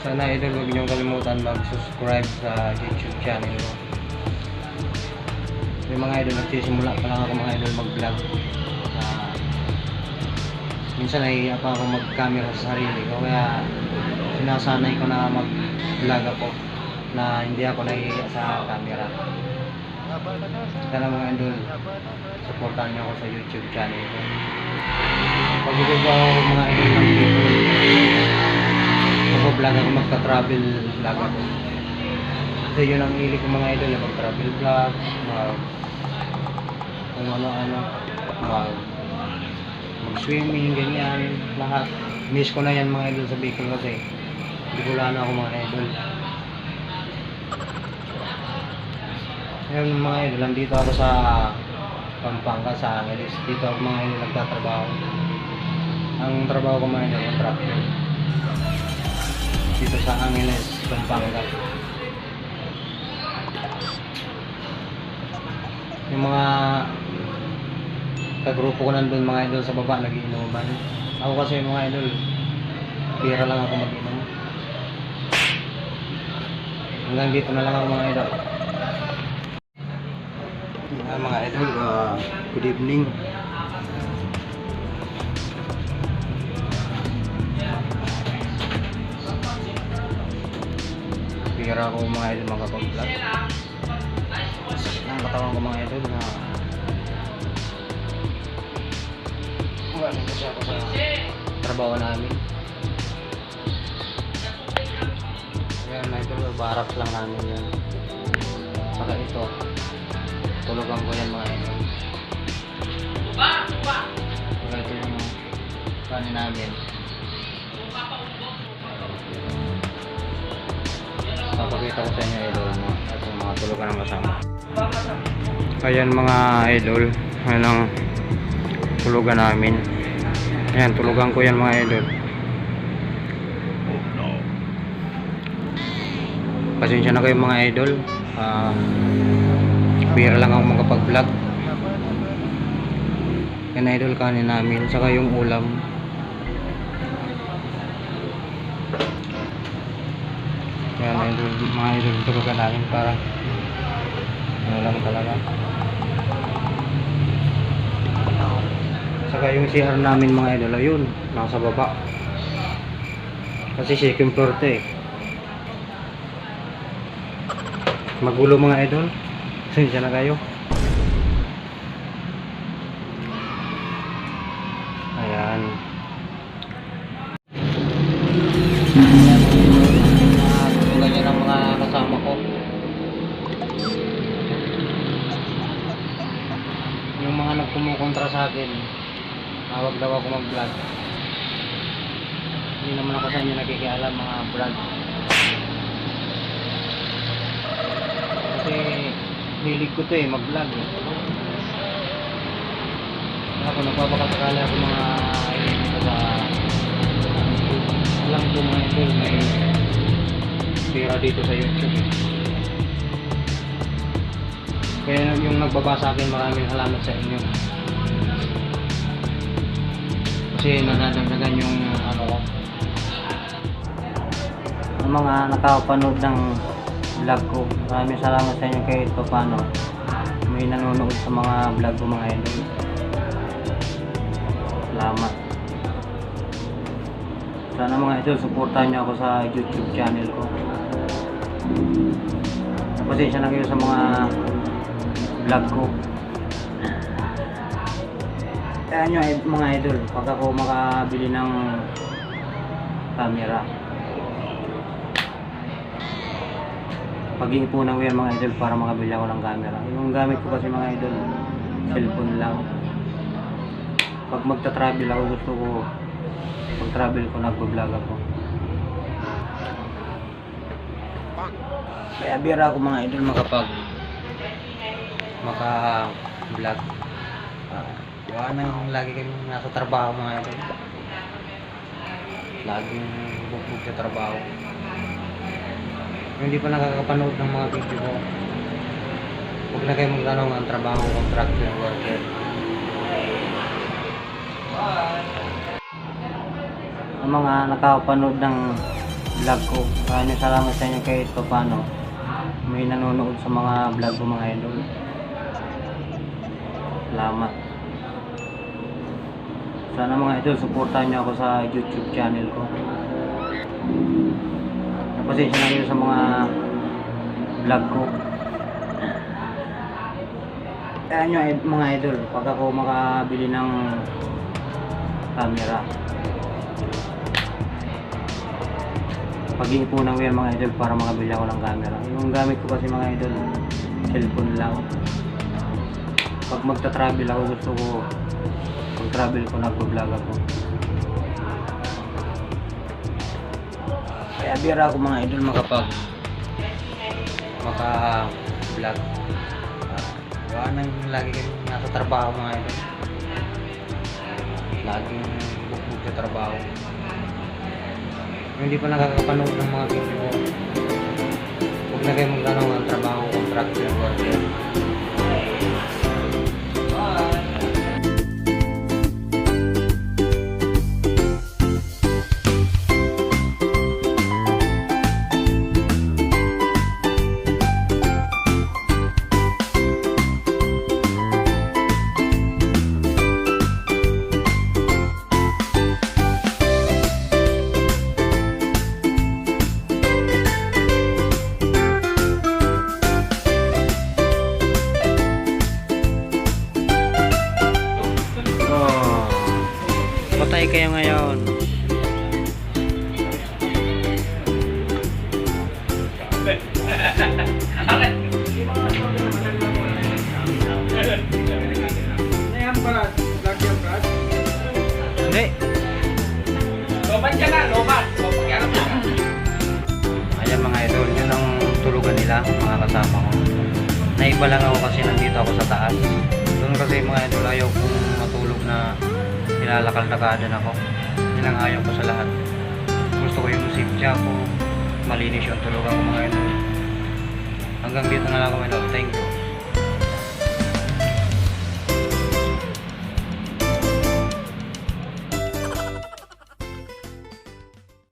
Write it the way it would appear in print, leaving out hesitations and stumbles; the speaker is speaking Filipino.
Sana idol, huwag niyong kalimutan mag-subscribe sa YouTube channel ko. Yung mga idol, nagsisimula pa lang ako mga idol mag-vlog. Minsan nahihiya pa ako mag-camera sa sarili ko, kaya sinasanay ko na mag-vlog ako na hindi ako nahihiya sa camera. Kaya mga idol, supportan niyo ako sa YouTube channel ko. Pag-vlog ako mga idol ng people, mag-vlog ako, magka-travel vlog ako. Kasi yun ang hilig ko mga idol, mag-travel vlog, kung ano-ano, mag-swimming, ganyan, lahat. Miss ko na yan mga idol sa Bicol kasi hindi ko wala na ako mga idol. Ngayon mga idol, nandito ako sa Pampanga, sa Angeles. Dito ako mga idol nagtatrabaho. Ang trabaho ko mga idol, contractor. Dito sa Angeles, Pampanga. Yung mga kagrupo ko nandun mga idol sa baba, nagiinuman. Ako kasi mga idol, pira lang ako mag-inom. Hanggang dito na lang ako mga idol. Mga idol, good evening. Pira ako mga idol makapag-vlog. Ang katawan ko mga idol na galing kasi ako sa trabaho namin. Ayan mga idol, barak lang namin yan. Saka ito, tulugan ko yan mga idol. Saka ito yung kanin namin. Papakita ko sa inyo idol itong mga tulugan ng kasama. Ayan mga idol, ayan ang tulugan namin. Ayan, tulugan ko yan mga idol. Pasensya na kayo mga idol, bira lang ako makapag-vlog. Yan idol, kanin namin, saka yung ulam. Yan idol, mga idol, tulugan namin para ano lang talaga. Saka yung CR namin mga idol, ayun, nasa baba. Kasi second floor to eh. Magulo mga idol. Pasensya na kayo. Ayan. Ganyan ang mga kasama ko. Yung mga nagkumukontra sa akin, huwag daw ako mag-vlog. Hindi naman ako sa inyo nakikialam mga vlog. Kasi hilig ko to eh, mag-vlog eh. Ako nagpapakasakala ako mga hilig ko sa YouTube. Alam ko mga idol, may pera dito sa YouTube eh. Kaya yung nagbaba sa akin, maraming salamat sa inyo. Kasi nadadagdagan yung ano ko. Ang mga nakapanood ng vlog ko, maraming salamat sa inyo kahit pa paano may nanonood sa mga vlog ko mga idol. Salamat. Sana mga idol, supportahan nyo ako sa YouTube channel ko. Pasensya na kayo sa mga vlog ko. Kaya nyo mga idol, pag ako makabili ng camera, pag-iipunan ko yan mga idol para makabili ako ng camera. Yung gamit ko kasi mga idol, cellphone lang. Pag magta-travel ako, gusto ko pag travel ko, nagbo-vlog ako. Kaya bira ako mga idol maka-vlog. Diba nang lagi kami nasa trabaho mga idol. Laging bugbog sa trabaho. Kung hindi pa nakakapanood ng mga video ko, huwag na kayo magtanong ang trabaho, contractor worker. Ang mga nakapanood ng vlog ko. Maraming salamat sa inyo kahit pa paano may nanonood sa mga vlog ko mga idol. Salamat. Sana mga idol, supportahan nyo ako sa YouTube channel ko. Napasensya na kayo sa mga vlog ko. Kaya nyo mga idol, pag ako makabili ng camera, pag-iipunan ko yan mga idol para makabili ako ng camera. Yung gamit ko kasi mga idol, cellphone lang. Pag magta-travel ako, gusto ko pag travel ko, nagpo-vlog ako. Kaya bira ako mga idol maka-vlog. Gawa nang lagi kami nasa trabaho mga idol. Laging bukbuk sa trabaho. Hindi pa nakakapanood ng mga video. Huwag na kayo magtanong ng trabaho, contractor, worker. Patay kayo ngayon. Hindi. Lobat ka na, lobat. Ayan mga idol, yun ang tulugan nila, mga kasama ko. Naiba lang ako kasi nandito ako sa taas. Doon kasi mga idol, ayaw kong matulog na nilalakal-lakadan ako. Yun ang ayaw ko sa lahat. Gusto ko yung safety ako, malinis yung tulugan ko mga idol. Hanggang dito na lang ako, my love. Thank you.